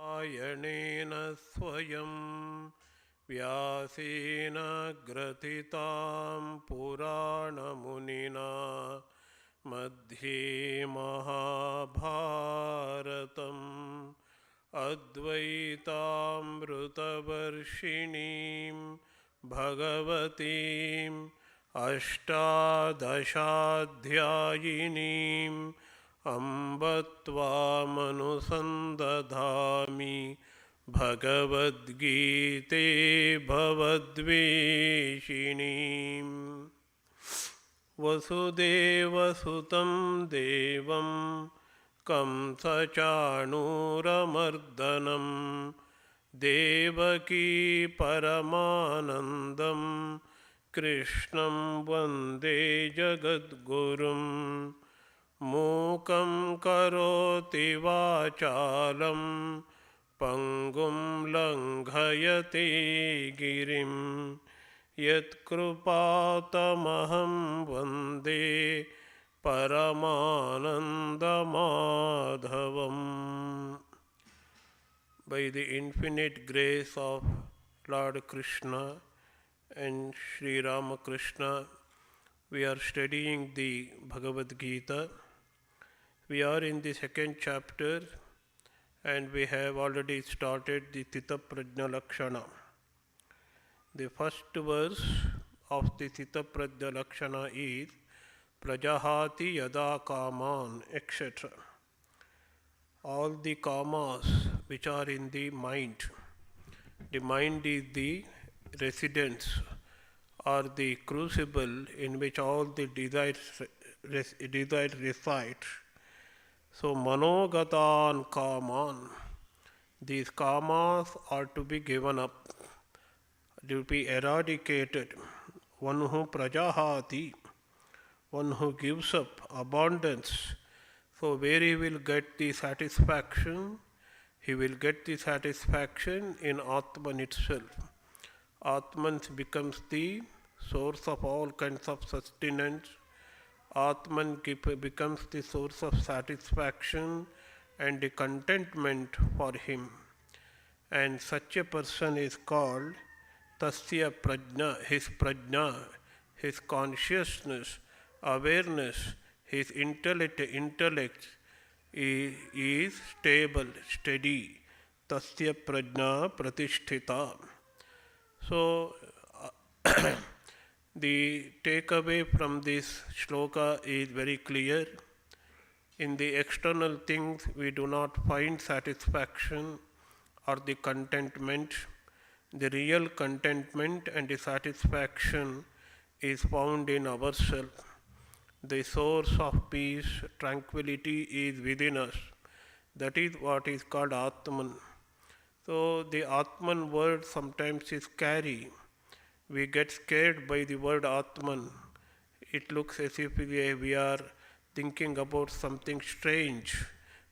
आयनेन स्वयं व्यासेन ग्रथितां पुराणमुनिना मध्ये महाभारतम् अद्वैतामृतवर्षिणीं भगवतीम् अष्टादशाध्यायिनीम् अम्ब त्वामनुसन्दधामि भगवद्गीते भवद्वेषिणीम् वसुदेवसुतं देवं कंसचाणूरमर्दनं देवकी परमानन्दं कृष्णं वन्दे जगद्गुरुं मूकं करोति वाचालं पङ्गुं लङ्घयते गिरिं यत्कृपातमहं वन्दे परमानन्दमाधवम्. By the infinite grace of Lord Krishna and Sri Ramakrishna, we are studying the Bhagavadgita. We are in the second chapter and we have already started the Tita Prajna Lakshana. The first verse of the Tita Prajna Lakshana is Prajahati Yada Kaman, etc. All the kamas which are in the mind is the residence or the crucible in which all the desires reside. So manogatan kaman, these kamas are to be given up, to be eradicated. One who prajahati, one who gives up abundance. So where he will get the satisfaction? He will get the satisfaction in Atman itself. Atman becomes the source of all kinds of sustenance. Atman becomes the source of satisfaction and the contentment for him. And such a person is called Tasya Prajna, his consciousness, awareness, his intellect is stable, steady. Tasya Prajna Pratisthita. So, the takeaway from this shloka is very clear. In the external things, we do not find satisfaction or the contentment. The real contentment and the satisfaction is found in ourselves. The source of peace, tranquility is within us. That is what is called Atman. So the Atman word sometimes is scary. We get scared by the word Atman. It looks as if we are thinking about something strange,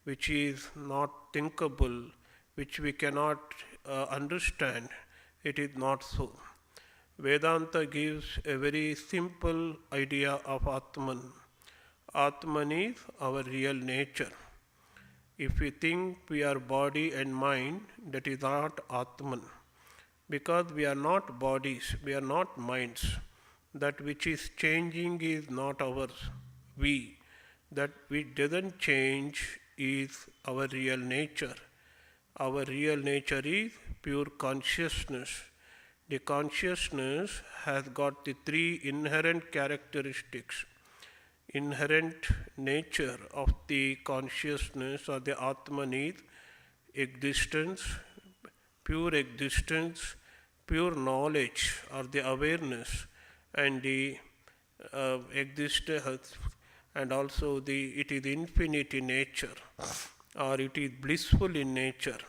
which is not thinkable, which we cannot understand. It is not so. Vedanta gives a very simple idea of Atman. Atman is our real nature. If we think we are body and mind, that is not Atman. Because we are not bodies, we are not minds. That which is changing is not ours, we. That which doesn't change is our real nature. Our real nature is pure consciousness. The consciousness has got the three inherent characteristics. Inherent nature of the consciousness or the Atman is existence, pure knowledge or the awareness, and the existence, and also it is infinite in nature or it is blissful in nature.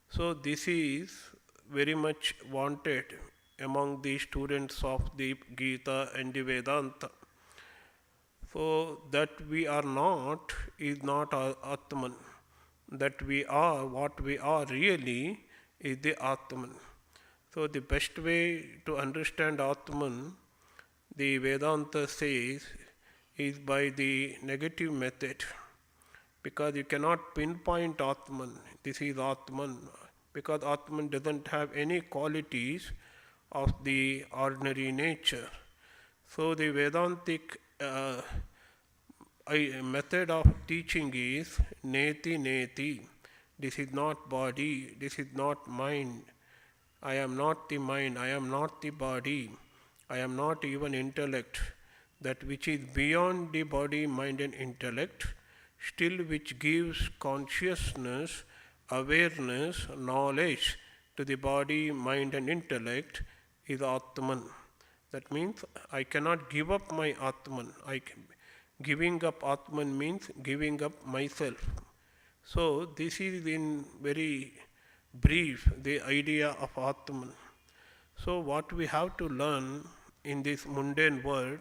So this is very much wanted among the students of the Gita and the Vedanta. So that we are not is not Atman. That we are what we are really is the Atman. So the best way to understand Atman, the Vedanta says, is by the negative method, because you cannot pinpoint Atman. this is Atman, because Atman doesn't have any qualities of the ordinary nature. So the Vedantic method of teaching is neti neti. This is not body, this is not mind. I am not the mind, I am not the body, I am not even intellect. That which is beyond the body, mind and intellect, still which gives consciousness, awareness, knowledge to the body, mind and intellect is Atman. That means I cannot give up my Atman. Giving up Atman means giving up myself. So this is in very brief the idea of Atman. So what we have to learn in this mundane world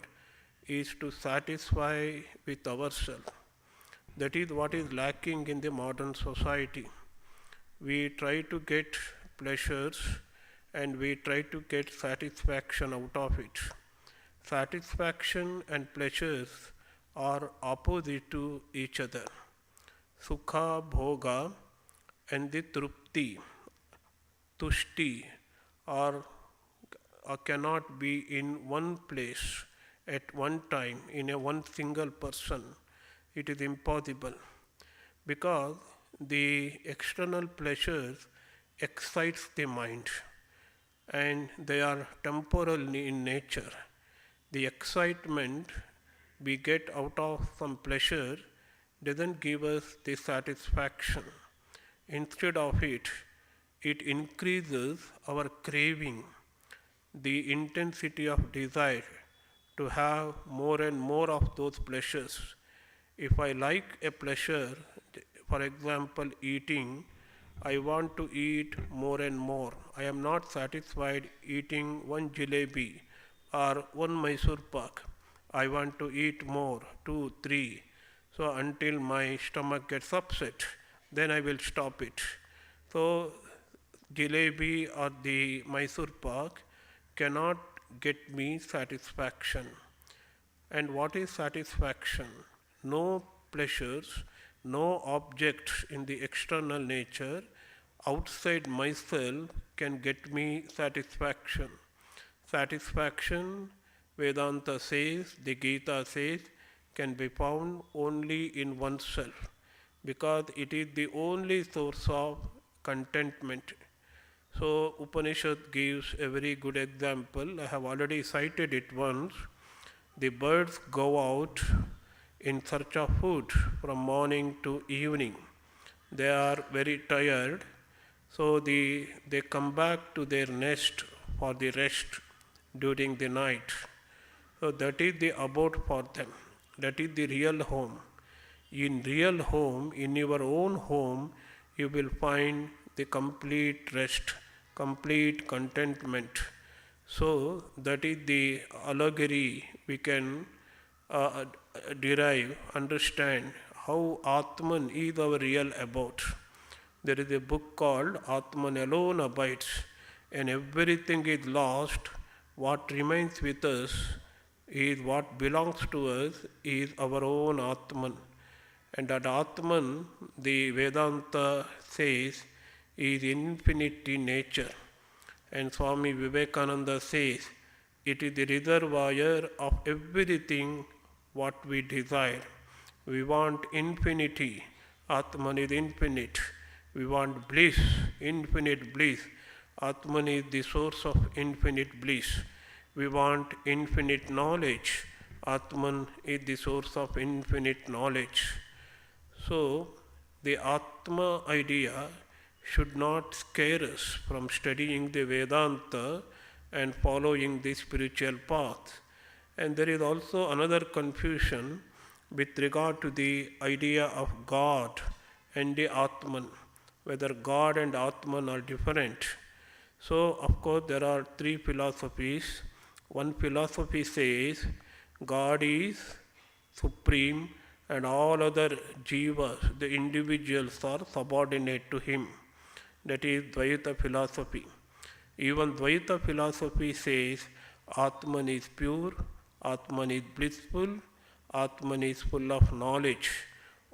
is to satisfy with ourselves. That is what is lacking in the modern society. We try to get pleasures and we try to get satisfaction out of it. Satisfaction and pleasures are opposite to each other. Sukha, bhoga and the trupti, tushti are cannot be in one place at one time in a one single person. It is impossible because the external pleasures excites the mind and they are temporal in nature. The excitement we get out of some pleasure doesn't give us the satisfaction. Instead of it, it increases our craving, the intensity of desire to have more and more of those pleasures. If I like a pleasure, for example, eating, I want to eat more and more. I am not satisfied eating one jalebi or one Mysore pak. I want to eat more, 2, 3. So until my stomach gets upset, then I will stop it. So jalebi or the Mysore pak cannot get me satisfaction. And what is satisfaction? No pleasures, no objects in the external nature outside myself can get me satisfaction. Satisfaction, Vedanta says, the Gita says, can be found only in oneself because it is the only source of contentment. So Upanishad gives a very good example. I have already cited it once. The birds go out in search of food from morning to evening. They are very tired, so they come back to their nest for the rest during the night. So that is the abode for them. That is the real home. In real home, in your own home, you will find the complete rest, complete contentment. So that is the allegory we can derive, understand how Atman is our real abode. There is a book called Atman Alone Abides, and everything is lost. What remains with us is what belongs to us is our own Atman. And that Atman, the Vedanta says, is infinite in nature. And Swami Vivekananda says, it is the reservoir of everything what we desire. We want infinity. Atman is infinite. We want bliss, infinite bliss. Atman is the source of infinite bliss. We want infinite knowledge. Atman is the source of infinite knowledge. So, the Atma idea should not scare us from studying the Vedanta and following the spiritual path. And there is also another confusion with regard to the idea of God and the Atman, whether God and Atman are different. So, of course, there are three philosophies. One philosophy says God is supreme and all other jivas, the individuals, are subordinate to him. That is Dvaita philosophy. Even Dvaita philosophy says Atman is pure, Atman is blissful, Atman is full of knowledge.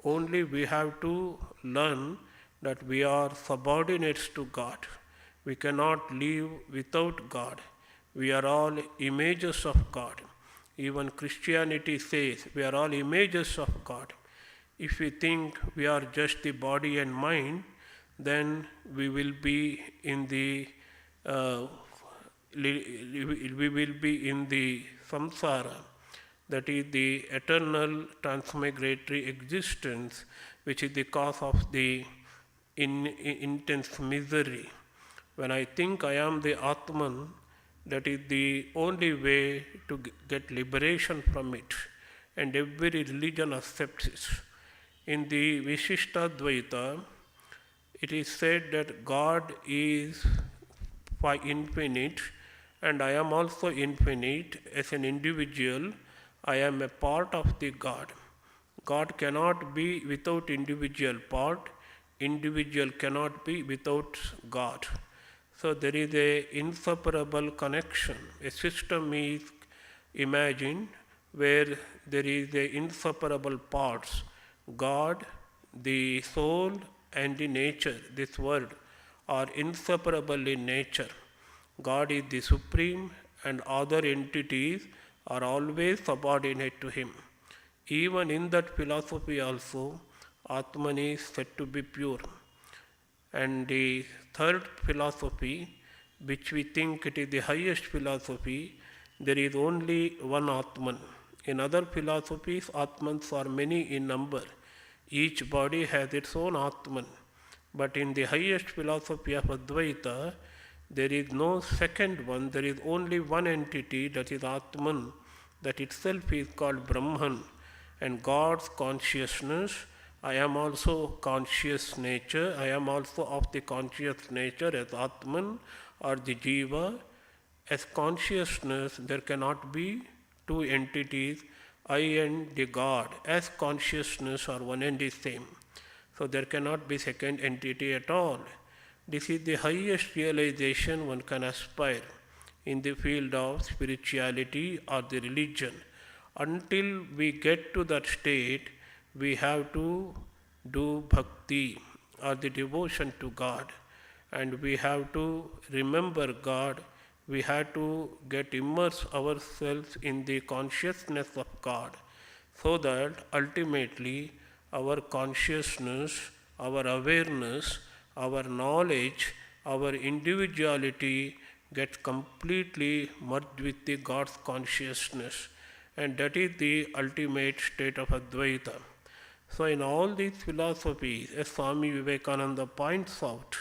Only we have to learn that we are subordinates to God. We cannot live without God. We are all images of God. Even Christianity says we are all images of God. If we think we are just the body and mind, then we will be in the samsara, that is the eternal transmigratory existence, which is the cause of the intense misery. When I think I am the Atman, that is the only way to get liberation from it, and every religion accepts it. In the Vishishtadvaita, it is said that God is infinite and I am also infinite. As an individual, I am a part of the God. God cannot be without individual part. Individual cannot be without God. So there is a inseparable connection. A system is imagined where there is a inseparable parts. God, the soul and the nature, this world, are inseparable in nature. God is the supreme and other entities are always subordinate to him. Even in that philosophy also, Atman is said to be pure. And the third philosophy, which we think it is the highest philosophy, there is only one Atman. In other philosophies, Atmans are many in number. Each body has its own Atman. But in the highest philosophy of Advaita, there is no second one, there is only one entity, that is Atman, that itself is called Brahman. And God's consciousness, I am also conscious nature, I am also of the conscious nature as Atman or the Jiva. As consciousness, there cannot be two entities, I and the God, as consciousness are one and the same. So there cannot be second entity at all. This is the highest realization one can aspire in the field of spirituality or the religion. Until we get to that state, we have to do bhakti or the devotion to God, and we have to remember God. We have to get immerse ourselves in the consciousness of God, so that ultimately our consciousness, our awareness, our knowledge, our individuality gets completely merged with the God's consciousness, and that is the ultimate state of Advaita. So in all these philosophies, as Swami Vivekananda points out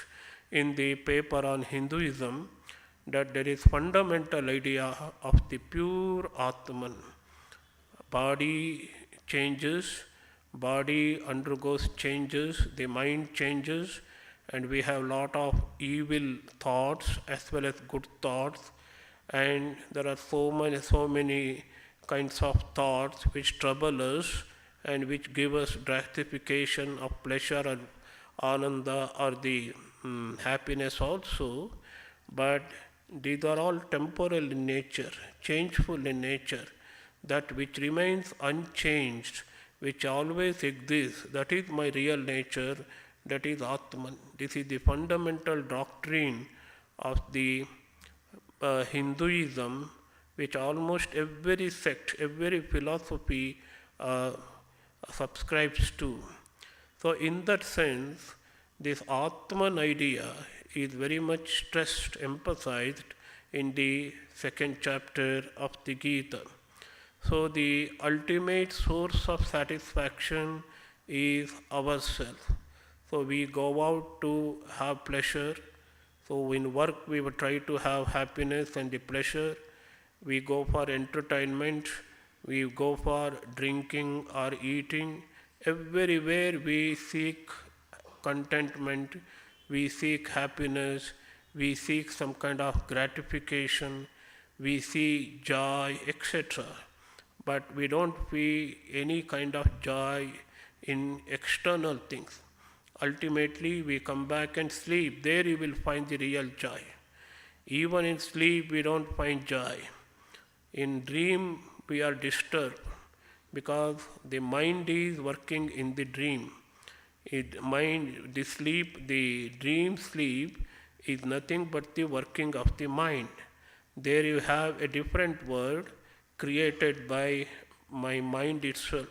in the paper on Hinduism, that there is fundamental idea of the pure Atman. Body changes, body undergoes changes, the mind changes, and we have lot of evil thoughts as well as good thoughts, and there are so many kinds of thoughts which trouble us and which give us gratification of pleasure or ananda or the happiness also, but these are all temporal in nature, changeful in nature. That which remains unchanged, which always exists, that is my real nature, that is Atman. This is the fundamental doctrine of the Hinduism, which almost every sect, every philosophy subscribes to. So in that sense, this Atman idea is very much stressed, emphasized in the second chapter of the Gita. So the ultimate source of satisfaction is ourself. So we go out to have pleasure. So in work we will try to have happiness and the pleasure. We go for entertainment, we go for drinking or eating. Everywhere we seek contentment, we seek happiness, we seek some kind of gratification, we see joy, etc. But we don't feel any kind of joy in external things. Ultimately, we come back and sleep. There you will find the real joy. Even in sleep, we don't find joy. In dream, we are disturbed because the mind is working in the dream. Mind, the sleep, the dream sleep is nothing but the working of the mind. There you have a different world created by my mind itself.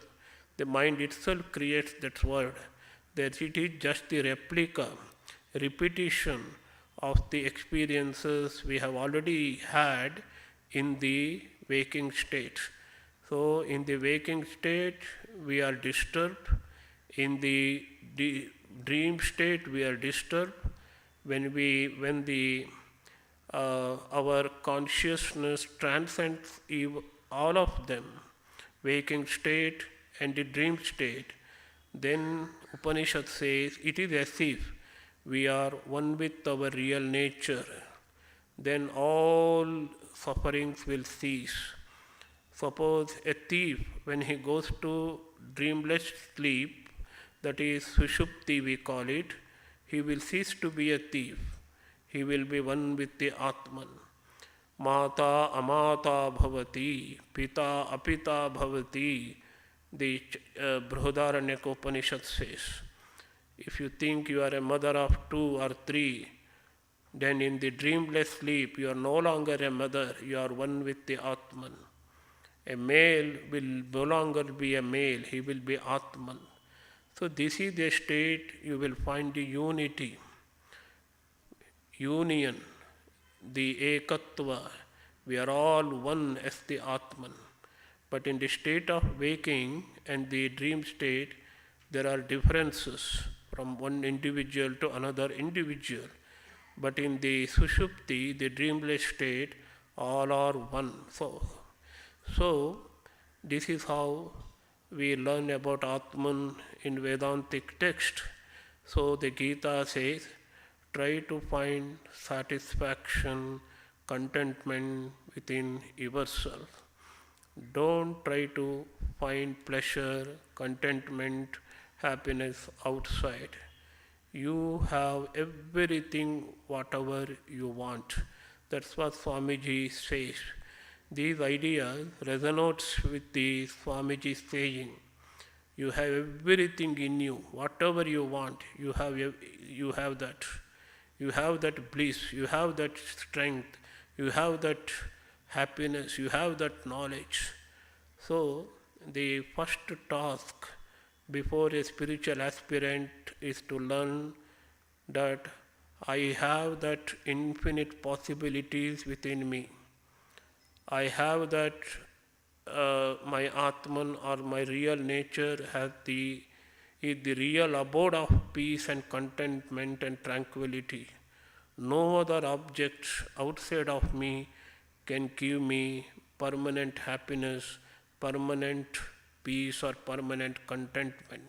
The mind itself creates that world. That it is just the replica, repetition of the experiences we have already had in the waking state. So, in the waking state, we are disturbed. In the dream state, we are disturbed. When the our consciousness transcends all of them, waking state and the dream state, then Upanishad says it is as if we are one with our real nature. Then all sufferings will cease. Suppose a thief, when he goes to dreamless sleep, that is Sushupti we call it, he will cease to be a thief. He will be one with the Atman. Mata amata bhavati, pita apita bhavati, the Brihadaranyaka Upanishad says. If you think you are a mother of 2 or 3, then in the dreamless sleep you are no longer a mother, you are one with the Atman. A male will no longer be a male, he will be Atman. So this is the state you will find the unity, union, the ekatva. We are all one as the Atman. But in the state of waking and the dream state, there are differences from one individual to another individual. But in the Sushupti, the dreamless state, all are one. So this is how we learn about Atman in Vedantic text. So the Gita says, try to find satisfaction, contentment within yourself. Don't try to find pleasure, contentment, happiness outside. You have everything, whatever you want. That's what Swamiji says. These ideas resonates with the Swamiji saying. You have everything in you, whatever you want, you have that. You have that bliss, you have that strength, you have that happiness, you have that knowledge. So, the first task before a spiritual aspirant is to learn that I have that infinite possibilities within me. I have that my Atman or my real nature is the real abode of peace and contentment and tranquility. No other object outside of me can give me permanent happiness, permanent peace or permanent contentment.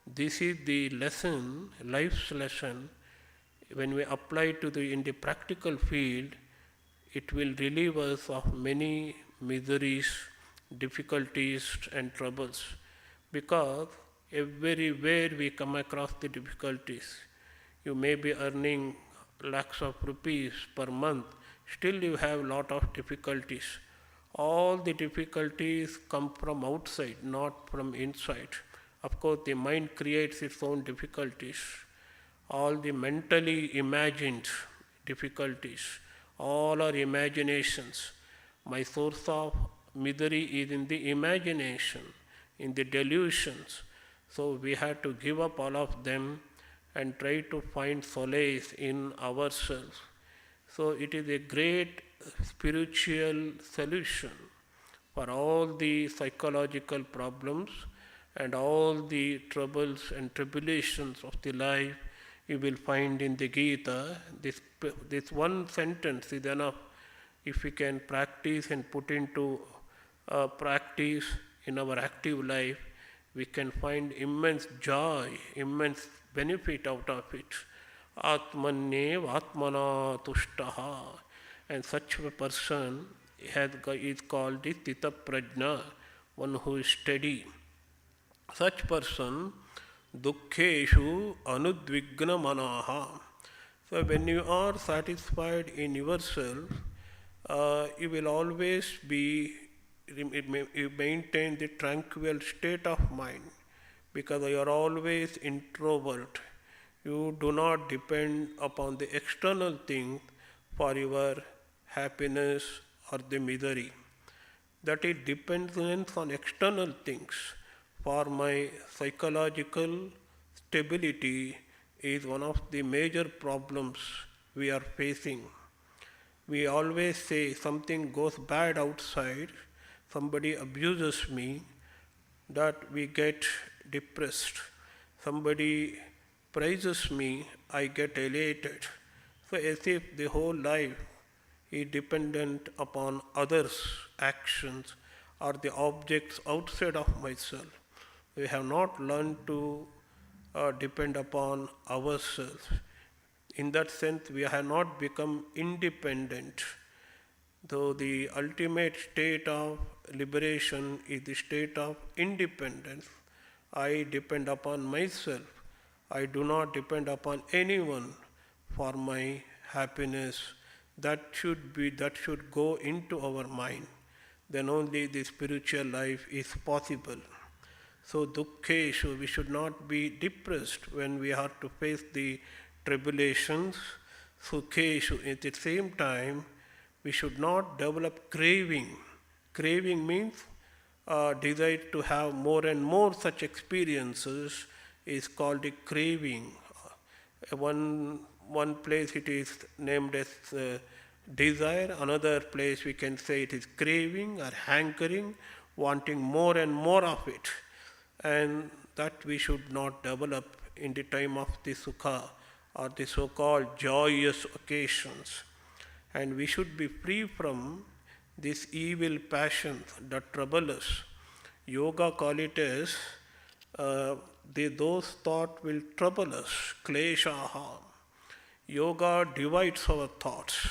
This is the lesson, life's lesson. When we apply in the practical field, it will relieve us of many miseries, difficulties and troubles, because everywhere we come across the difficulties. You may be earning lakhs of rupees per month, still you have lot of difficulties. All the difficulties come from outside, not from inside. Of course, the mind creates its own difficulties. All the mentally imagined difficulties, all are imaginations. My source of misery is in the imagination, in the delusions. So we have to give up all of them and try to find solace in ourselves. So it is a great spiritual solution for all the psychological problems and all the troubles and tribulations of the life. You will find in the Gita, this one sentence is enough. If we can practice and put into practice in our active life, we can find immense joy, immense benefit out of it. Atmanyev atmana tushtaha. And such a person is called the Tita Prajna, one who is steady. Such person, dukkheshu anudvigna manaha. So when you are satisfied in yourself, you will always you maintain the tranquil state of mind. because you are always introvert. You do not depend upon the external things for your happiness or the misery. That is dependence on external things for my psychological stability is one of the major problems we are facing. We always say something goes bad outside, somebody abuses me, that we get depressed. Somebody praises me, I get elated. So as if the whole life is dependent upon others' actions or the objects outside of myself. We have not learned to depend upon ourselves. In that sense, we have not become independent. Though the ultimate state of liberation is the state of independence, I depend upon myself. I do not depend upon anyone for my happiness. That should go into our mind. Then only the spiritual life is possible. So dukkeshu, we should not be depressed when we have to face the tribulations. Sukheshu, at the same time, we should not develop craving. Craving means desire to have more and more such experiences is called a craving. One place it is named as desire, another place we can say it is craving or hankering, wanting more and more of it. And that we should not develop in the time of the sukha or the so-called joyous occasions. And we should be free from these evil passions that trouble us. Yoga call it as those thoughts will trouble us, kleshaha. Yoga divides our thoughts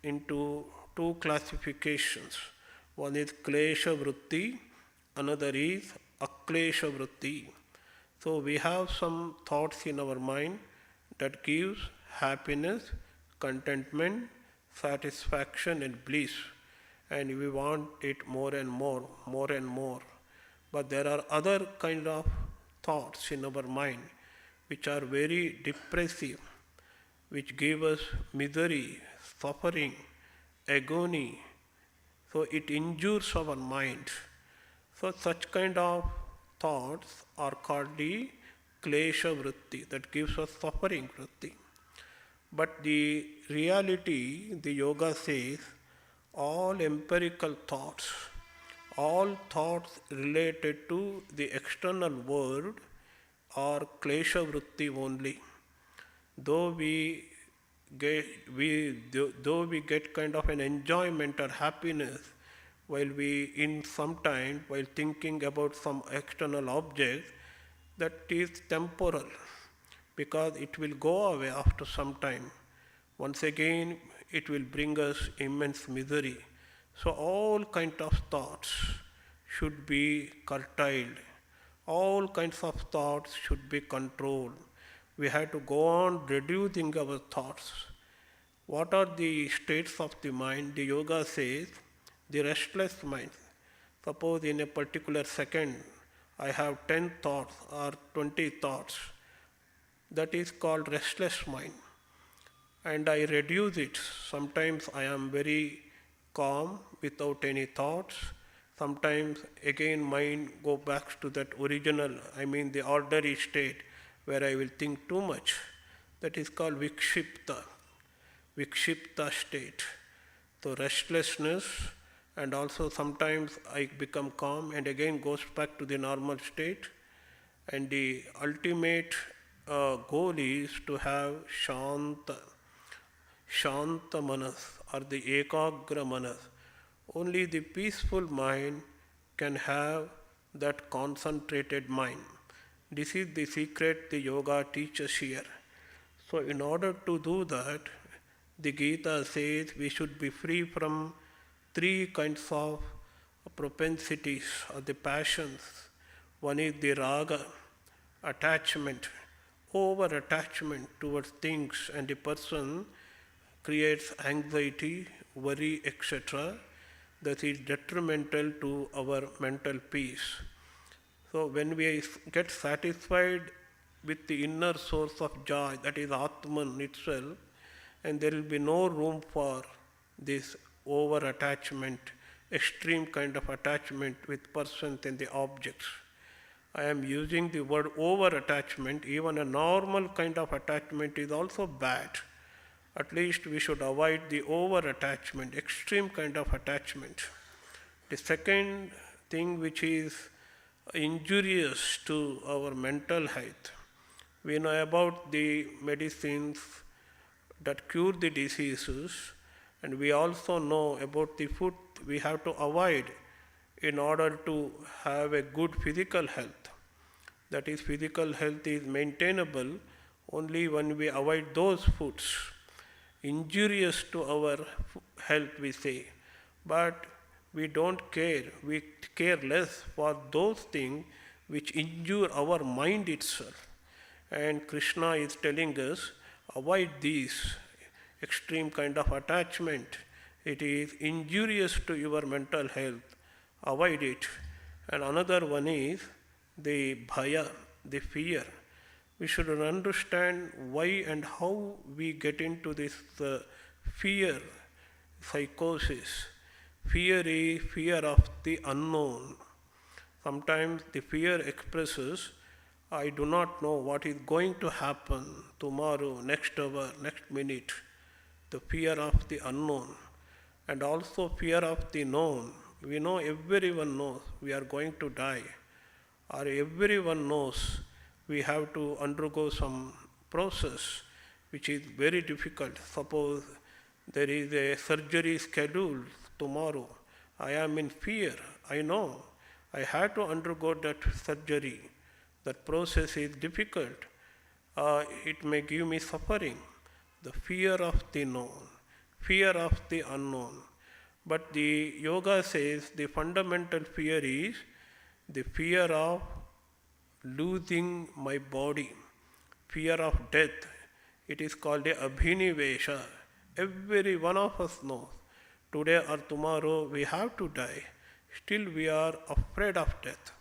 into two classifications. One is klesha vritti, another is aklesha vritti. So we have some thoughts in our mind that gives happiness, contentment, satisfaction and bliss, and we want it more and more, more and more. But there are other kind of thoughts in our mind which are very depressive, which give us misery, suffering, agony. So it injures our mind. So such kind of thoughts are called the klesha vritti, that gives us suffering vritti. But the reality, the yoga says, all empirical thoughts, all thoughts related to the external world are klesha vritti only. Though we get kind of an enjoyment or happiness while while thinking about some external object, that is temporal, because it will go away after some time. Once again, it will bring us immense misery. So all kinds of thoughts should be curtailed. All kinds of thoughts should be controlled. We have to go on reducing our thoughts. What are the states of the mind? The yoga says the restless mind. Suppose in a particular second I have 10 thoughts or 20 thoughts. That is called restless mind. And I reduce it. Sometimes I am very calm without any thoughts. Sometimes again mind go back to that original, the ordinary state where I will think too much. That is called vikshipta state. So restlessness, and also sometimes I become calm and again goes back to the normal state. And the ultimate goal is to have shanta manas or the ekagra manas. Only the peaceful mind can have that concentrated mind. This is the secret the yoga teaches here. So in order to do that, the Gita says we should be free from three kinds of propensities or the passions. One is the raga, attachment, over attachment towards things, and the person creates anxiety, worry, etc. that is detrimental to our mental peace. So when we get satisfied with the inner source of joy, that is Atman itself, and there will be no room for this over attachment, extreme kind of attachment with persons and the objects. I am using the word over attachment. Even a normal kind of attachment is also bad. At least we should avoid the over attachment, extreme kind of attachment. The second thing which is injurious to our mental health, we know about the medicines that cure the diseases, and we also know about the food we have to avoid in order to have a good physical health. That is, physical health is maintainable only when we avoid those foods injurious to our health, we say. But we don't care. We care less for those things which injure our mind itself. And Krishna is telling us, avoid these extreme kind of attachment. It is injurious to your mental health. Avoid it. And another one is the bhaya, the fear. We should understand why and how we get into this fear psychosis. Fear is fear of the unknown. Sometimes the fear expresses, I do not know what is going to happen tomorrow, next hour, next minute. The fear of the unknown. And also fear of the known. We know, everyone knows we are going to die. Or everyone knows we have to undergo some process which is very difficult. Suppose there is a surgery scheduled tomorrow. I am in fear. I know I have to undergo that surgery. That process is difficult. It may give me suffering. The fear of the known, fear of the unknown. But the yoga says the fundamental fear is the fear of losing my body, fear of death. It is called a abhinivesha. Every one of us knows today or tomorrow we have to die. Still we are afraid of death.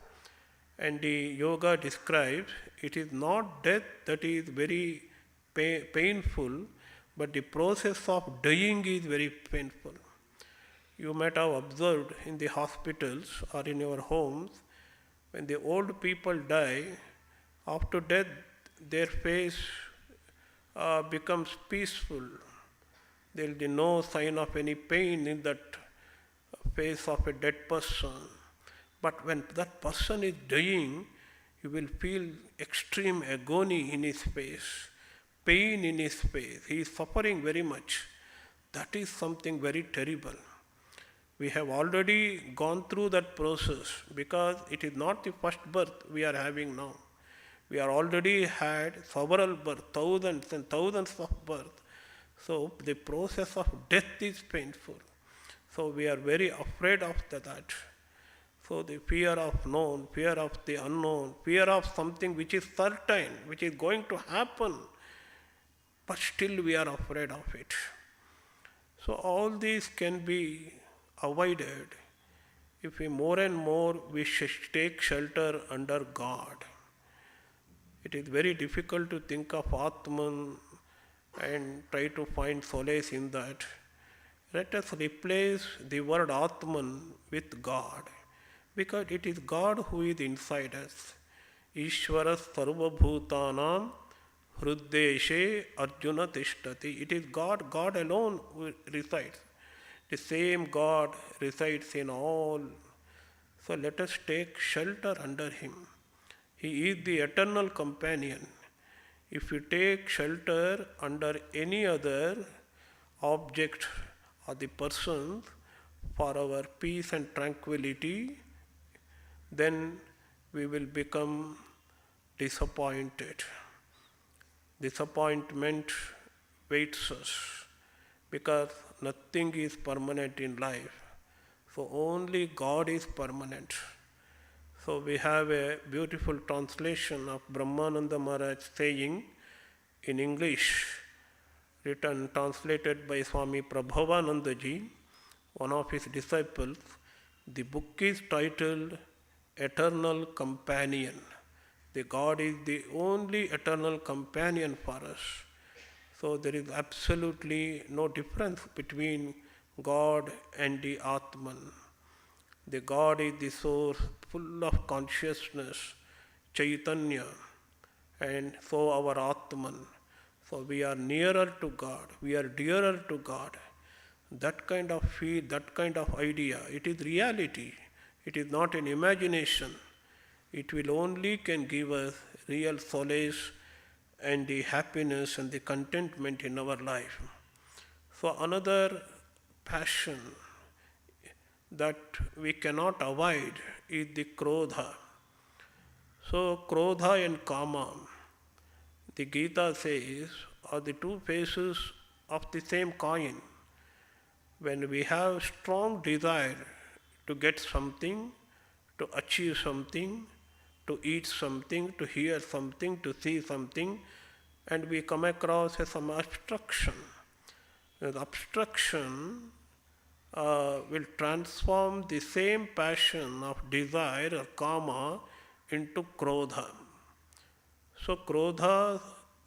And the yoga describes it is not death that is very painful, but the process of dying is very painful. You might have observed in the hospitals or in your homes, when the old people die, after death their face becomes peaceful. There will be no sign of any pain in that face of a dead person. But when that person is dying, you will feel extreme agony in his face, pain in his face. He is suffering very much. That is something very terrible. We have already gone through that process because it is not the first birth we are having now. We are already had several births, thousands and thousands of births. So the process of death is painful. So we are very afraid of that. So the fear of known, fear of the unknown, fear of something which is certain, which is going to happen, but still we are afraid of it. So all these can be avoided if we more and more we take shelter under God. It is very difficult to think of Atman and try to find solace in that. Let us replace the word Atman with God, because it is God who is inside us. Ishvara sarva bhutanam hruddeshe arjuna tishtati. It is God, God alone who resides. The same God resides in all. So let us take shelter under Him. He is the eternal companion. If we take shelter under any other object or the person for our peace and tranquility, then we will become disappointed. Disappointment waits us because nothing is permanent in life. So only God is permanent. So we have a beautiful translation of Brahmananda Maharaj saying in English, written, translated by Swami Bhagavadgita, one of his disciples. The book is titled eternal companion. The God is the only eternal companion for us. So there is absolutely no difference between God and the Atman. The God is the source full of consciousness, Chaitanya, and so our Atman. So we are nearer to God, we are dearer to God. That kind of feel, that kind of idea, it is reality. It is not an imagination. It will only can give us real solace and the happiness and the contentment in our life. So another passion that we cannot avoid is the krodha. So krodha and kama, the Gita says, are the two faces of the same coin. When we have strong desire to get something, to achieve something, to eat something, to hear something, to see something, and we come across some obstruction. The obstruction will transform the same passion of desire or kama into krodha. So krodha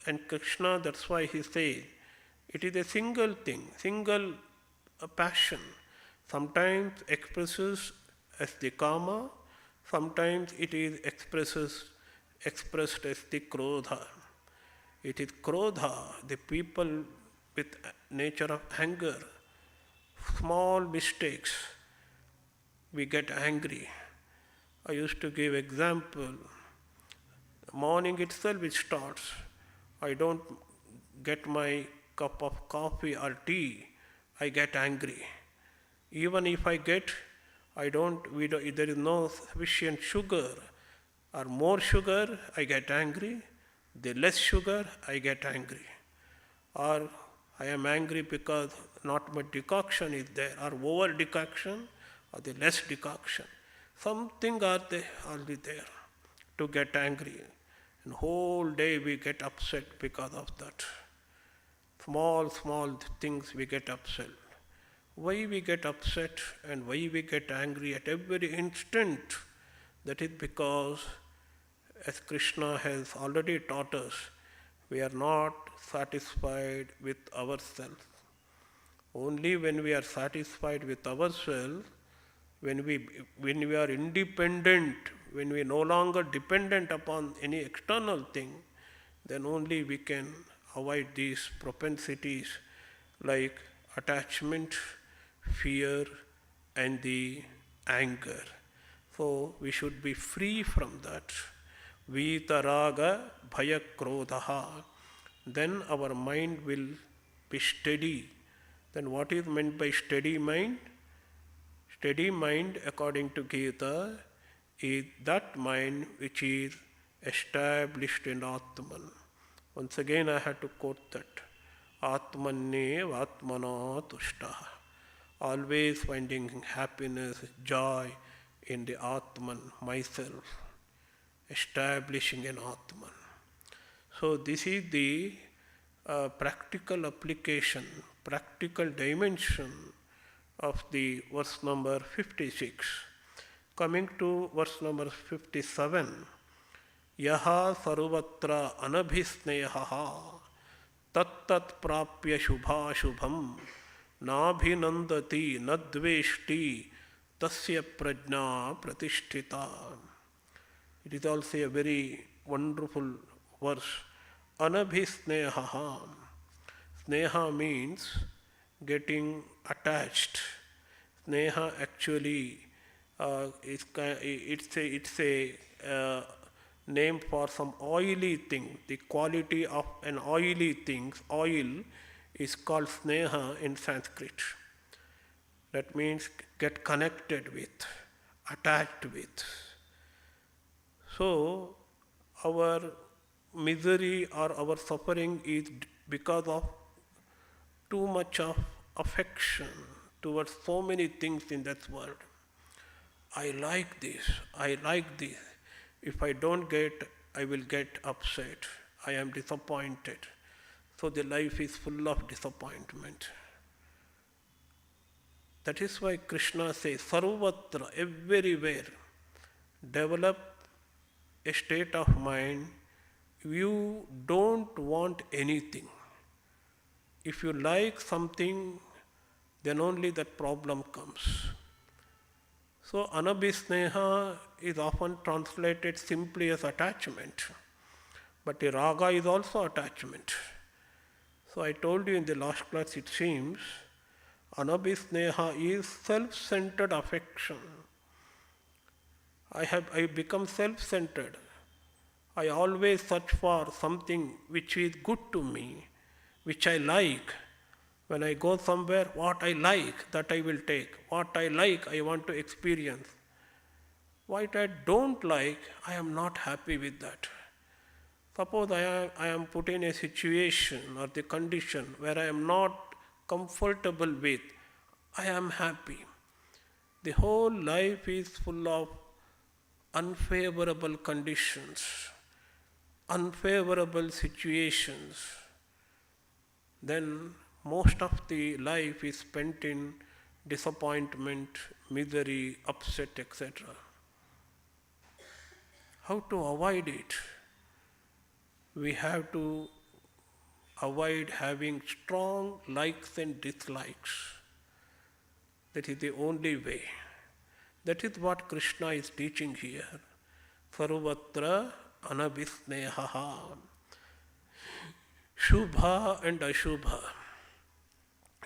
and Krishna, that's why he says, it is a single thing, single passion. Sometimes expresses as the kama, sometimes it is expressed as the krodha. It is krodha, the people with nature of anger. Small mistakes, we get angry. I used to give example. Morning itself it starts. I don't get my cup of coffee or tea, I get angry. Even if I get, there is no sufficient sugar or more sugar, I get angry. The less sugar, I get angry. Or I am angry because not much decoction is there, or over decoction, or the less decoction. Something are there to get angry. And whole day we get upset because of that. Small things we get upset. Why we get upset and why we get angry at every instant? That is because, as Krishna has already taught us, we are not satisfied with ourselves. Only when we are satisfied with ourselves, when we are independent, when we are no longer dependent upon any external thing, then only we can avoid these propensities like attachment, fear, and the anger. So we should be free from that. Vitaraga bhaya krodha. Then our mind will be steady. Then what is meant by steady mind? Steady mind, according to Gita, is that mind which is established in Atman. Once again I had to quote that. Atmannev atmana tushtaha. Always finding happiness, joy in the Atman, myself, establishing an Atman. So this is the practical application, practical dimension of the verse number 56. Coming to verse number 57, Yaha sarvatra anabhisneyaha tattat prapya shubha shubham nabhinandati nadveshti tasya prajna pratishtita. It is also a very wonderful verse. Anabhisneyaha. Sneha means getting attached. Sneha actually it's a name for some oily thing. The quality of an oily thing, oil, is called sneha in Sanskrit. That means get connected with, attached with. So our misery or our suffering is because of too much of affection towards so many things in this world. I like this, I like this. If I don't get, I will get upset. I am disappointed. So the life is full of disappointment. That is why Krishna says, Sarvatra, everywhere. develop a state of mind, you don't want anything. If you like something, then only that problem comes. So anabhisneha is often translated simply as attachment, but the raga is also attachment. So I told you in the last class, it seems, anabhisneha is self-centered affection. I become self-centered. I always search for something which is good to me, which I like. When I go somewhere, what I like, that I will take. What I like, I want to experience. What I don't like, I am not happy with that. Suppose I am put in a situation or the condition where I am not comfortable with, I am happy. The whole life is full of unfavorable conditions, unfavorable situations. Then most of the life is spent in disappointment, misery, upset, etc. How to avoid it? We have to avoid having strong likes and dislikes. That is the only way. That is what Krishna is teaching here. Sarvatra anabhisneha. Shubha and Ashubha.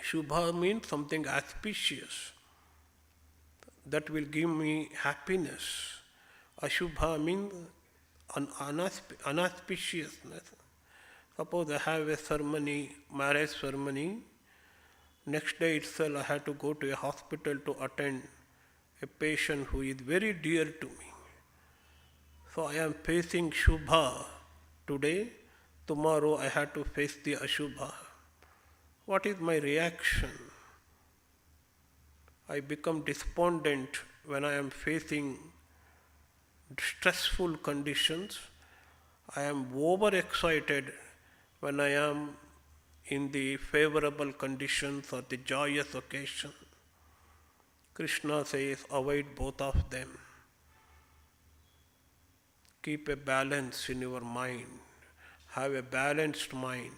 Shubha means something auspicious that will give me happiness. Ashubha means unauspiciousness. Suppose I have a ceremony, marriage ceremony. Next day itself I have to go to a hospital to attend a patient who is very dear to me. So I am facing Shubha today. Tomorrow I have to face the Ashubha. What is my reaction? I become despondent when I am facing stressful conditions. I am overexcited when I am in the favorable conditions or the joyous occasion. Krishna says, avoid both of them. Keep a balance in your mind. Have a balanced mind.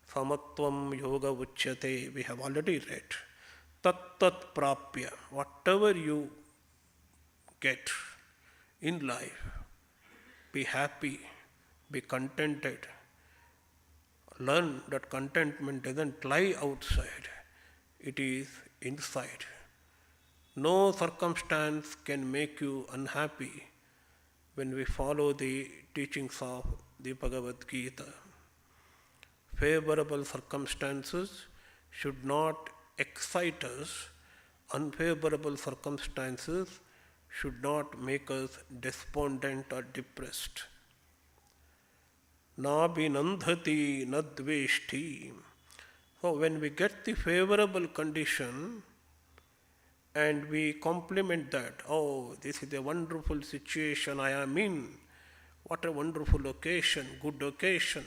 Samatvam yoga uchyate, we have already read. Tat tat prapya, whatever you get in life, be happy, be contented. Learn that contentment doesn't lie outside, it is inside. No circumstance can make you unhappy when we follow the teachings of the Bhagavadgita. Favorable circumstances should not excite us. Unfavorable circumstances should not make us despondent or depressed. Na binandhati nadveshti. So when we get the favorable condition and we compliment that, oh, this is a wonderful situation I am in, what a wonderful occasion, good occasion.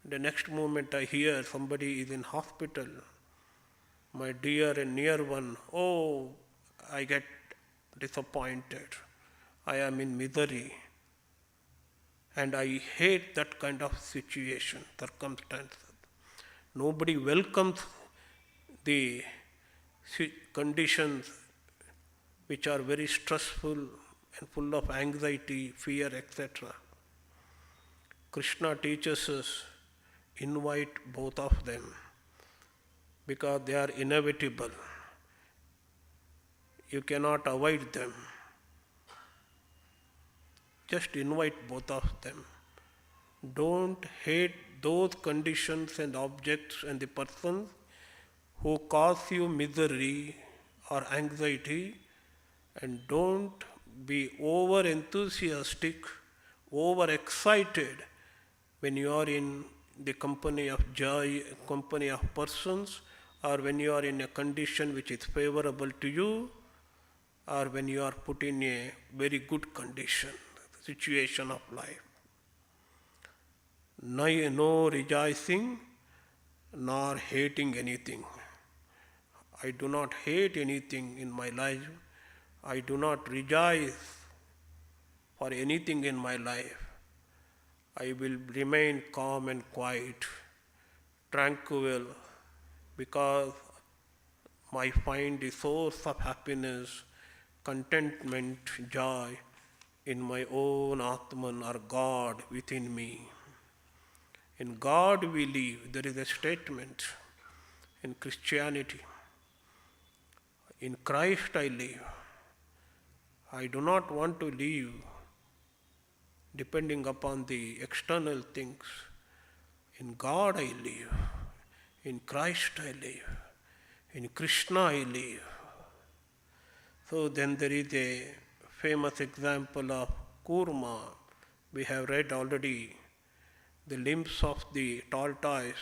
The next moment I hear somebody is in hospital, my dear and near one, oh, I get disappointed, I am in misery. And I hate that kind of situation, circumstances. Nobody welcomes the conditions which are very stressful and full of anxiety, fear, etc. Krishna teaches us, invite both of them because they are inevitable. You cannot avoid them. Just invite both of them. Don't hate those conditions and objects and the persons who cause you misery or anxiety, and don't be over enthusiastic, over excited when you are in the company of joy, company of persons, or when you are in a condition which is favorable to you, or when you are put in a very good condition, situation of life. No rejoicing nor hating anything. I do not hate anything in my life. I do not rejoice for anything in my life. I will remain calm and quiet, tranquil, because I find the source of happiness, contentment, joy in my own Atman or God within me. In God we live. There is a statement in Christianity. In Christ I live. I do not want to live depending upon the external things. In God I live. In Christ I live. In Krishna I live. So then there is a famous example of kurma. We have read already the limbs of the tortoise.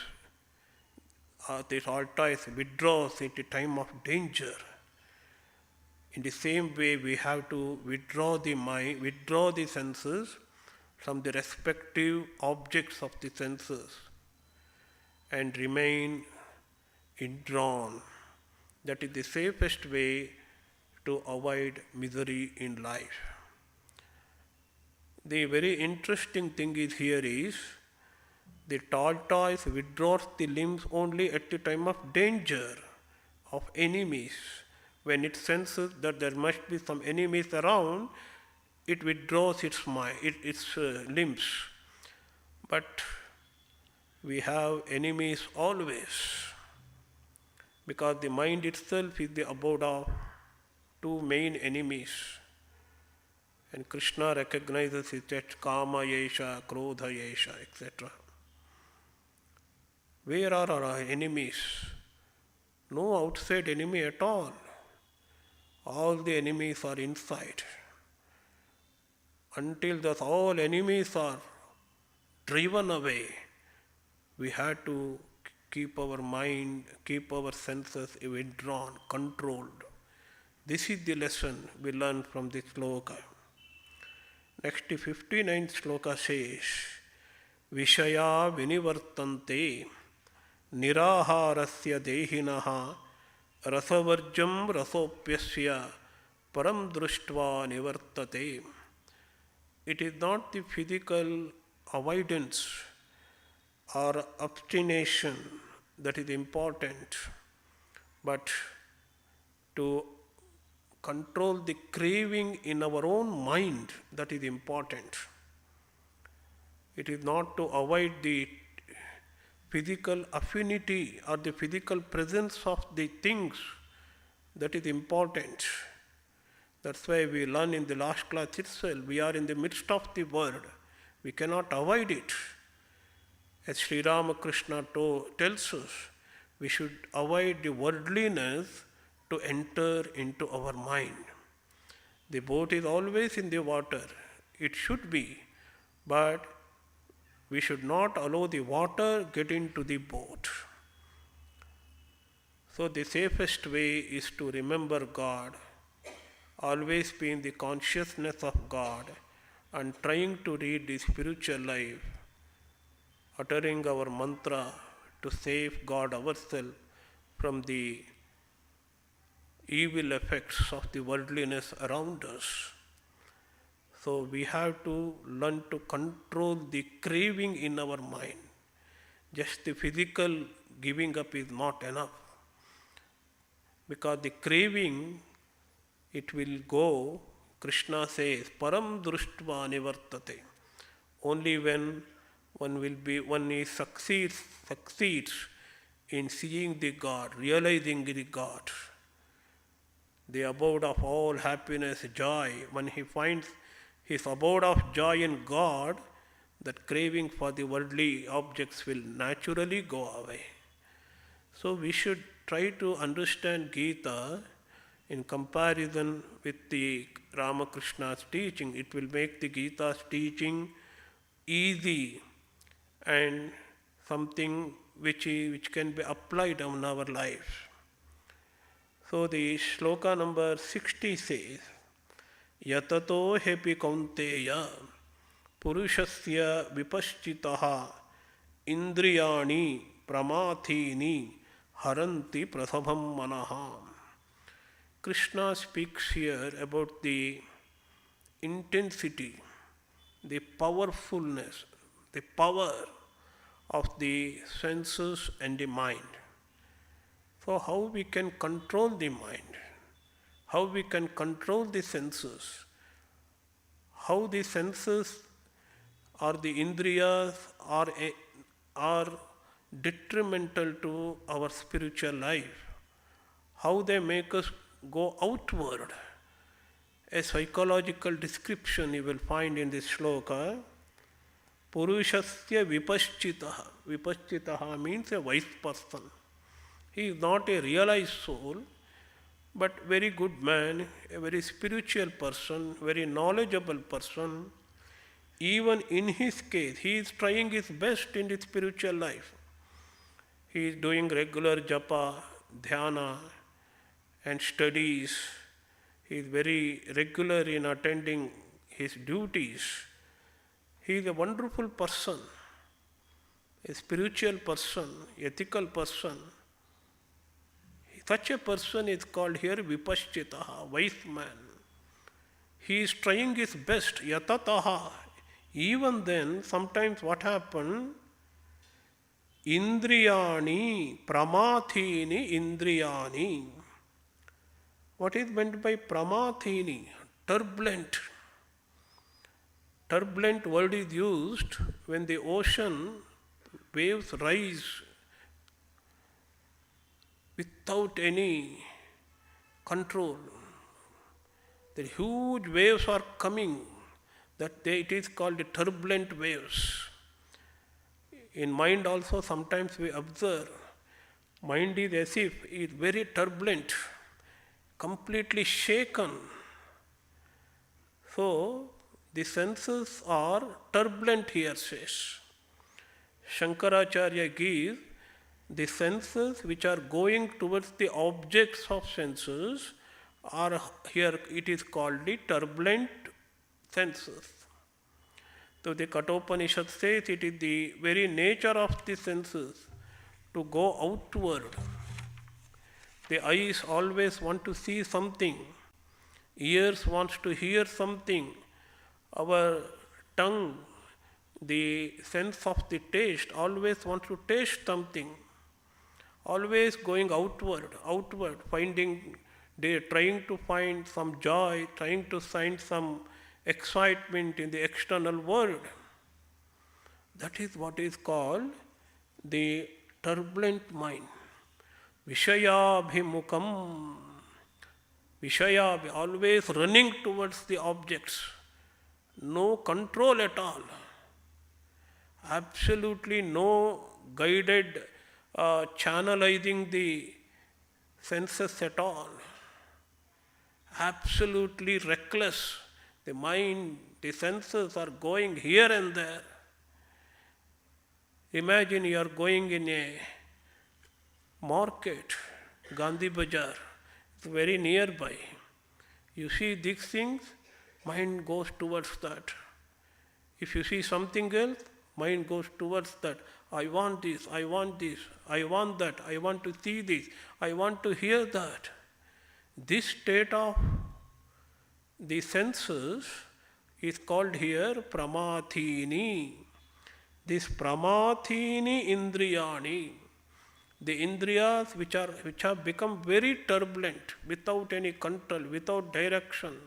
The tortoise withdraws at a time of danger. In the same way, we have to withdraw the mind, withdraw the senses from the respective objects of the senses and remain indrawn. That is the safest way to avoid misery in life. The very interesting thing is here is the tortoise withdraws the limbs only at the time of danger, of enemies. When it senses that there must be some enemies around, it withdraws its limbs. But we have enemies always, because the mind itself is the abode of two main enemies. And Krishna recognizes it as kama yesha, krodha yesha, etc. Where are our enemies? No outside enemy at all. All the enemies are inside. Until thus all enemies are driven away, we have to keep our mind, keep our senses withdrawn, controlled. This is the lesson we learn from this sloka. Next, the 59th sloka says, Vishaya vinivartante niraharasya dehinaha rasavarjam rasopyasya param društva nivartate. It is not the physical avoidance or abstination that is important, but to control the craving in our own mind that is important. It is not to avoid the physical affinity or the physical presence of the things that is important. That's why we learn in the last class itself, we are in the midst of the world. We cannot avoid it. As Sri Ramakrishna tells us, we should avoid the worldliness to enter into our mind. The boat is always in the water. It should be, but we should not allow the water get into the boat. So the safest way is to remember God, always be in the consciousness of God and trying to lead the spiritual life, uttering our mantra to safeguard ourselves from the evil effects of the worldliness around us. So we have to learn to control the craving in our mind. Just the physical giving up is not enough, because the craving, it will go, Krishna says, param društva nivartate. Only when one succeeds in seeing the God, realizing the God, the abode of all happiness, joy, when he finds his abode of joy in God, that craving for the worldly objects will naturally go away. So we should try to understand Gita in comparison with the Ramakrishna's teaching. It will make the Gita's teaching easy and something which can be applied on our life. So the shloka number 60 says, Yatato hepi kaunteya purushasya vipaschitaha indriyani pramathini haranti prasabham manaha. Krishna speaks here about the intensity, the powerfulness, the power of the senses and the mind. So how we can control the mind, how we can control the senses, how the senses or the indriyas are detrimental to our spiritual life, how they make us go outward. A psychological description you will find in this shloka. Purushasya vipaschitaha. Vipaschitaha means a wise person. He is not a realized soul, but very good man, a very spiritual person, very knowledgeable person. Even in his case, he is trying his best in his spiritual life. He is doing regular japa, dhyana, and studies. He is very regular in attending his duties. He is a wonderful person, a spiritual person, ethical person. Such a person is called here vipaschitaha, wise man. He is trying his best, yatataha. Even then, sometimes what happens? Indriyani, pramathini indriyani. What is meant by pramathini? Turbulent. Turbulent word is used when the ocean waves rise without any control. The huge waves are coming, it is called the turbulent waves. In mind also sometimes we observe, mind is as if it is very turbulent, completely shaken. So, the senses are turbulent here, says. Shankaracharya gives the senses which are going towards the objects of senses are here, it is called the turbulent senses. So the Kathopanishad says it is the very nature of the senses to go outward. The eyes always want to see something, ears wants to hear something, our tongue, the sense of the taste, always wants to taste something, always going outward, trying to find some joy, trying to find some excitement in the external world. That is what is called the turbulent mind. Vishayabhimukam. Always running towards the objects. No control at all. Absolutely no guided channelizing the senses at all. Absolutely reckless. The mind, the senses are going here and there. Imagine you are going in a market, Gandhi Bazaar, it's very nearby. You see these things, mind goes towards that. If you see something else, mind goes towards that. I want this, I want this, I want that, I want to see this, I want to hear that. This state of the senses is called here pramathini. This pramathini indriyani, the indriyas which have become very turbulent, without any control, without direction.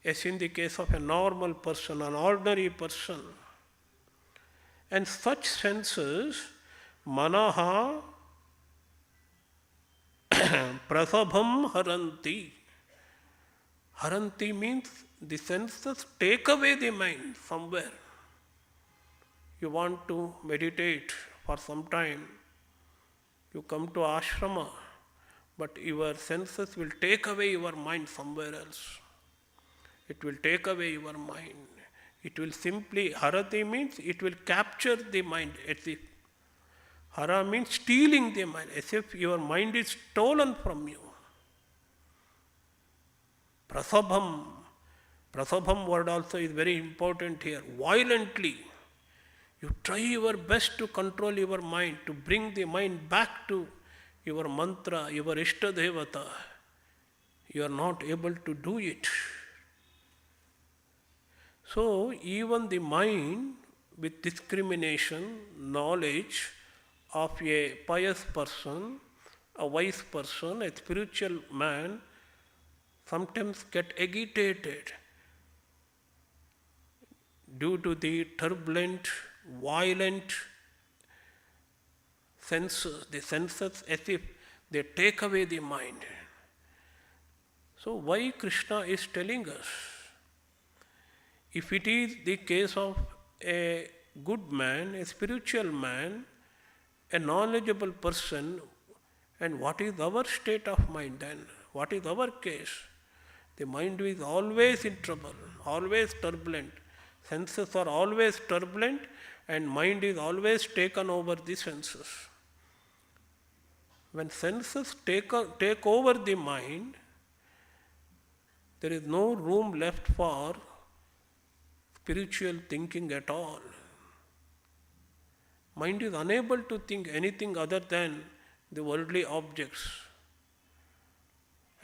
As in the case of a normal person, an ordinary person. And such senses, manaha prasabham haranti. Haranti means the senses take away the mind somewhere. You want to meditate for some time, you come to ashrama, but your senses will take away your mind somewhere else. It will take away your mind. It will simply, harati means it will capture the mind as if. Hara means stealing the mind, as if your mind is stolen from you. Prasabham. Prasabham word also is very important here. Violently. You try your best to control your mind, to bring the mind back to your mantra, your Ishtadevata, you are not able to do it. So, even the mind with discrimination, knowledge of a pious person, a wise person, a spiritual man, sometimes get agitated due to the turbulent, violent senses. The senses as if they take away the mind. So why Krishna is telling us? If it is the case of a good man, a spiritual man, a knowledgeable person, and what is our state of mind then? What is our case? The mind is always in trouble, always turbulent. Senses are always turbulent and mind is always taken over the senses. When senses take over the mind, there is no room left for spiritual thinking at all. Mind is unable to think anything other than the worldly objects.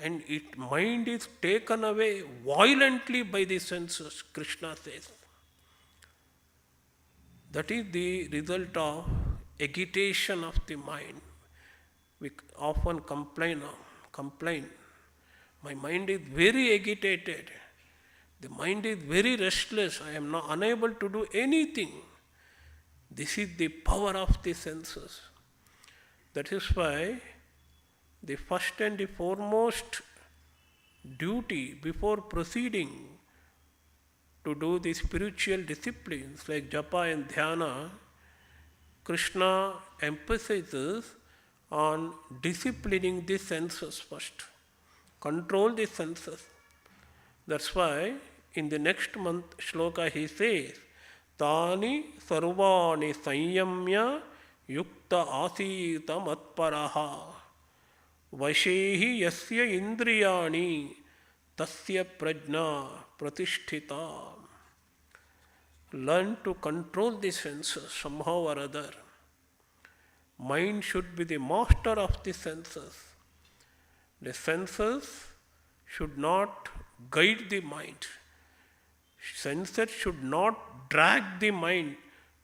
And mind is taken away violently by the senses, Krishna says. That is the result of agitation of the mind. We often complain. My mind is very agitated. The mind is very restless. I am not unable to do anything. This is the power of the senses. That is why the first and the foremost duty before proceeding to do the spiritual disciplines like japa and dhyana, Krishna emphasizes on disciplining the senses first. Control the senses. That's why in the next month shloka he says, Tani sarvani sanyamya yukta asita matparaha vashehi yasya indriyani tasya prajna pratisthita. Learn to control the senses somehow or other. Mind should be the master of the senses. The senses should not guide the mind. Senses should not drag the mind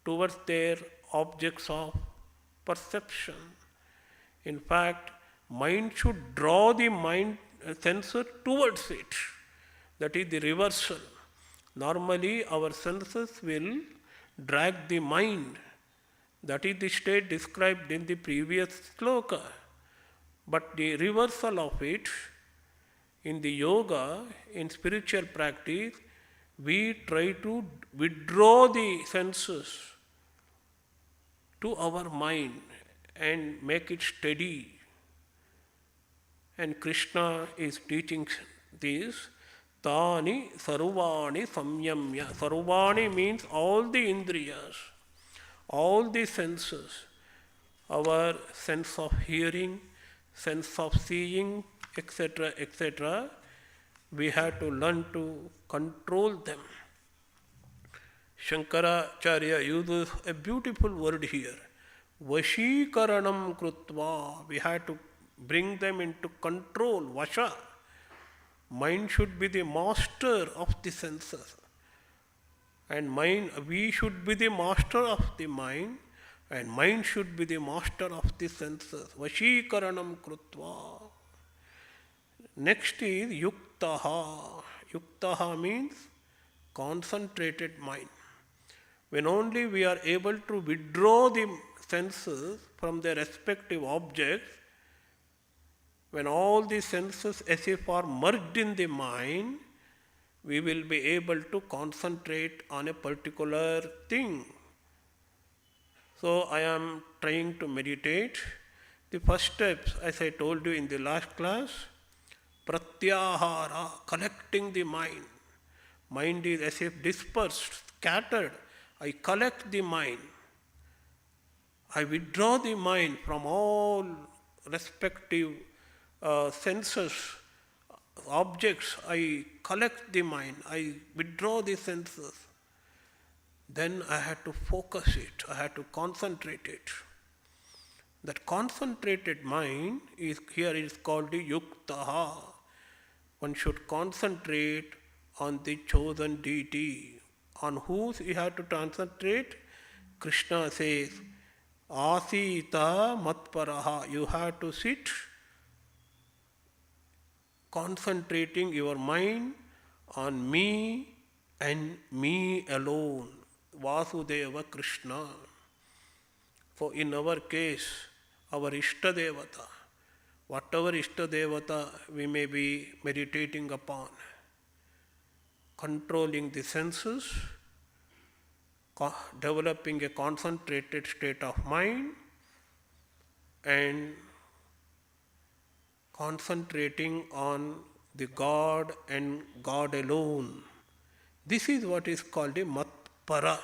towards their objects of perception. In fact, mind should draw the mind senses towards it. That is the reversal. Normally, our senses will drag the mind. That is the state described in the previous sloka. But the reversal of it, in the yoga, in spiritual practice, we try to withdraw the senses to our mind and make it steady. And Krishna is teaching this. Tani sarvani samyamya. Sarvani means all the indriyas, all the senses. Our sense of hearing, sense of seeing, etc., etc., we have to learn to control them. Shankaracharya uses a beautiful word here. Vashikaranam krutva. We have to bring them into control, vasha. Mind should be the master of the senses. And we should be the master of the mind, and mind should be the master of the senses. Vashikaranam krutva. Next is yuktaha. Yuktaha means concentrated mind. When only we are able to withdraw the senses from their respective objects, when all the senses as if are merged in the mind, we will be able to concentrate on a particular thing. So I am trying to meditate. The first steps, as I told you in the last class, pratyahara, collecting the mind. Mind is as if dispersed, scattered. I collect the mind. I withdraw the mind from all respective senses, objects. I collect the mind. I withdraw the senses. Then I had to focus it. I had to concentrate it. That concentrated mind is here is called the yuktaha. One should concentrate on the chosen deity. On whose you have to concentrate? Krishna says, Asita matparaha. You have to sit concentrating your mind on me and me alone. Vasudeva Krishna. So in our case, our Ishtadevata, whatever Ishtadevata we may be meditating upon, controlling the senses, developing a concentrated state of mind, and concentrating on the God and God alone. This is what is called a matpara.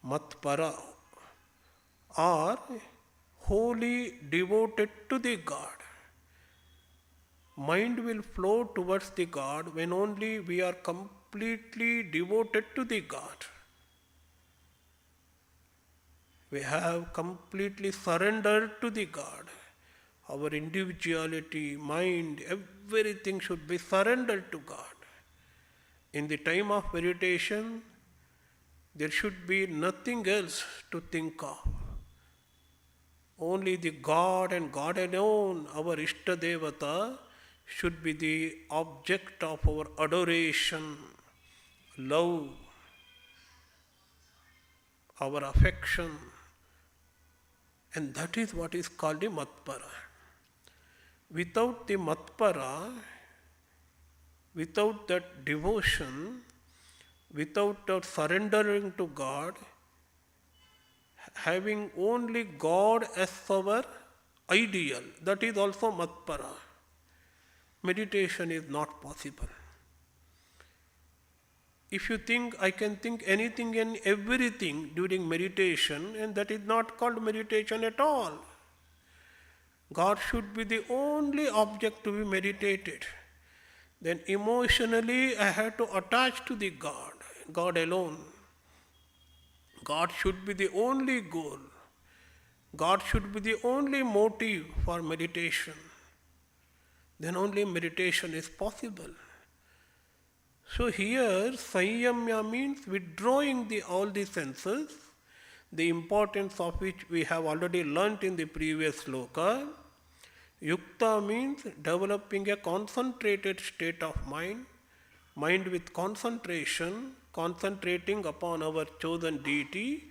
Matpara, or wholly devoted to the God. Mind will flow towards the God when only we are completely devoted to the God. We have completely surrendered to the God. Our individuality, mind, everything should be surrendered to God. In the time of meditation, there should be nothing else to think of. Only the God and God alone, our Ishtadevata, should be the object of our adoration, love, our affection. And that is what is called the matpara. Without the matpara, without that devotion, without that surrendering to God, having only God as our ideal, that is also matpara. Meditation is not possible. If you think, I can think anything and everything during meditation, and that is not called meditation at all. God should be the only object to be meditated. Then emotionally I have to attach to the God, God alone. God should be the only goal. God should be the only motive for meditation. Then only meditation is possible. So here Sanyamya means withdrawing all the senses, the importance of which we have already learnt in the previous sloka. Yukta means developing a concentrated state of mind, mind with concentration, concentrating upon our chosen deity.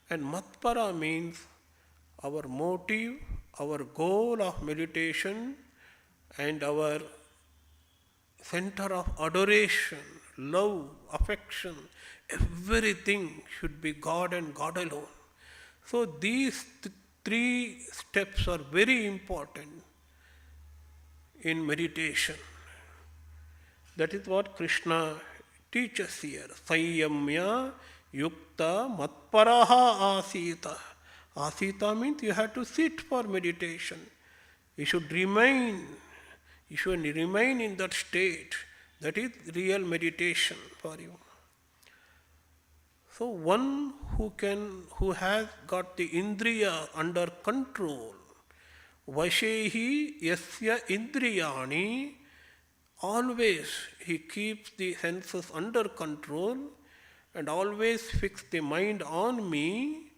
And Matpara means our motive, our goal of meditation, and our center of adoration, love, affection, everything should be God and God alone. So these three steps are very important in meditation. That is what Krishna teaches here. Sanyamya yukta matparaha asita. Asita means you have to sit for meditation. You should remain in that state. That is real meditation for you. So one who has got the indriya under control, vashehi yasya indriyani, always he keeps the senses under control and always fix the mind on me,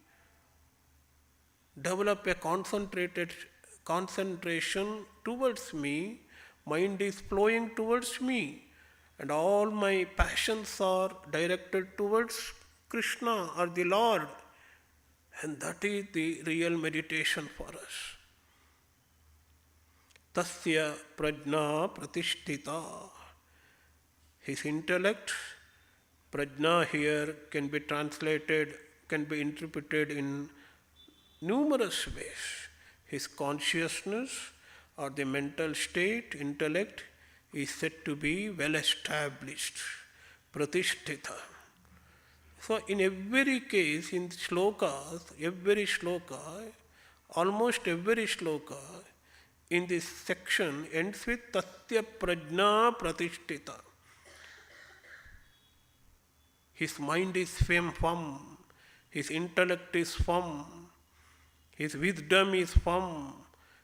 develop a concentration towards me, mind is flowing towards me, and all my passions are directed towards Krishna or the Lord. And that is the real meditation for us. Tasya prajna pratishtita. His intellect, prajna here can be translated, can be interpreted in numerous ways. His consciousness or the mental state, intellect, is said to be well established, pratishtita. So in every case, in slokas, almost every sloka in this section ends with tasya prajna pratishtita. His mind is firm, his intellect is firm, His wisdom is firm.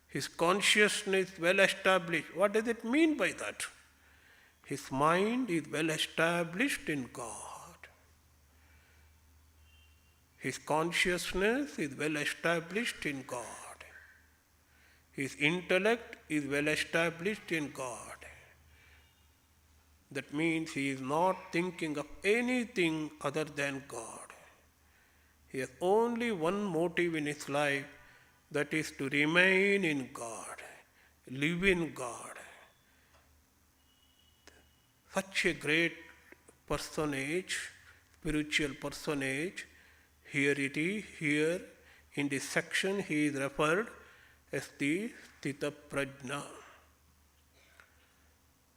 His consciousness is well established. What does it mean by that? His mind is well established in God. His consciousness is well established in God. His intellect is well established in God. That means he is not thinking of anything other than God. He has only one motive in his life, that is to remain in God, live in God. Such a great personage, spiritual personage, here it is, here in this section he is referred as the Sthita Prajna.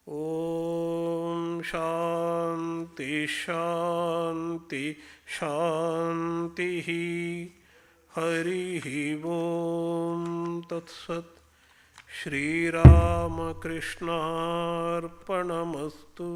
Om Shanti Shanti Shanti Hari Om Tat Sat Shri Rama Krishna Arpanamastu.